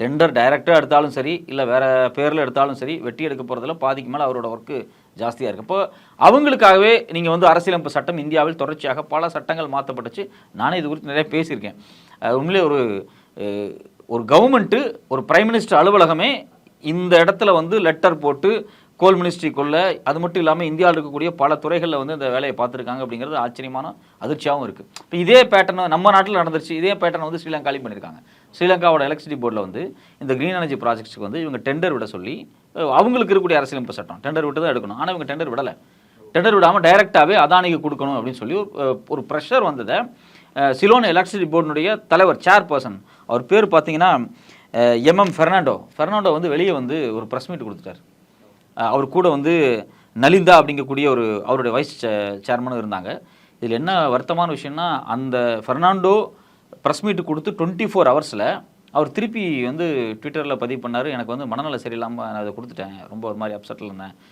Tender டைரெக்டாக எடுத்தாலும் சரி, இல்லை வேறு பேரில் எடுத்தாலும் சரி, வெட்டி எடுக்க போகிறதுல பாதிக்கு மேலே அவரோட ஒர்க்கு ஜாஸ்தியாக இருக்குது. இப்போ அவங்களுக்காகவே நீங்கள் வந்து அரசியலமைப்பு சட்டம் இந்தியாவில் தொடர்ச்சியாக பல சட்டங்கள் மாற்றப்பட்டுச்சு. நானே இது குறித்து நிறைய பேசியிருக்கேன். உண்மையிலே ஒரு கவர்மெண்ட்டு, ஒரு பிரைம் மினிஸ்டர் அலுவலகமே இந்த இடத்துல வந்து லெட்டர் போட்டு கோல் மினிஸ்ட்ரிக்குள்ள, அது மட்டும் இல்லாமல் இந்தியாவில் இருக்கக்கூடிய பல துறைகளில் வந்து இந்த வேலையை பார்த்துருக்காங்க அப்படிங்கிறது ஆச்சரியமான அதிர்ச்சியாகவும் இருக்குது. இப்போ இதே பேட்டர்ன் நம்ம நாட்டில் நடந்துருச்சு. இதே பேட்டர்ன் வந்து ஸ்ரீலங்காலையும் பண்ணியிருக்காங்க. ஸ்ரீலங்காவோட எலக்ட்ரிசிட்டி போர்டில் வந்து இந்த க்ரீன் எனர்ஜி ப்ராஜெக்ட்ஸ்க்கு வந்து இவங்க டெண்டர் விட சொல்லி, அவங்களுக்கு இருக்கக்கூடிய அரசியலமைப்பு சட்டம் டெண்டர் விட்டு தான் எடுக்கணும். ஆனால் இவங்க டெண்டர் விடலை. டெண்டர் விடாமல் டைரெக்டாகவே அதானிக்கு கொடுக்கணும் அப்படின்னு சொல்லி ஒரு ப்ரெஷர் வந்ததை சிலோன் எலக்ட்ரிசிட்டி போர்டினுடைய தலைவர், சேர்பர்சன், அவர் பேர் பார்த்தீங்கன்னா ஃபெர்னாண்டோ வந்து வெளியே வந்து ஒரு ப்ரெஸ் மீட் கொடுத்துட்டார். அவர் கூட வந்து நலிந்தா அப்படிங்கக்கூடிய ஒரு அவருடைய வைஸ் சேர்மனும் இருந்தாங்க. இதில் என்ன வருத்தமான விஷயம்னா, அந்த ஃபெர்னாண்டோ ப்ரெஸ் மீட்டு கொடுத்து 24 ஹவர்ஸில் அவர் திருப்பி வந்து ட்விட்டரில் பதிவு பண்ணார், எனக்கு வந்து மனநல சரியில்லாமல் நான் அதை கொடுத்துட்டேன், ரொம்ப ஒரு மாதிரி அப்செட்டில் இருந்தேன்,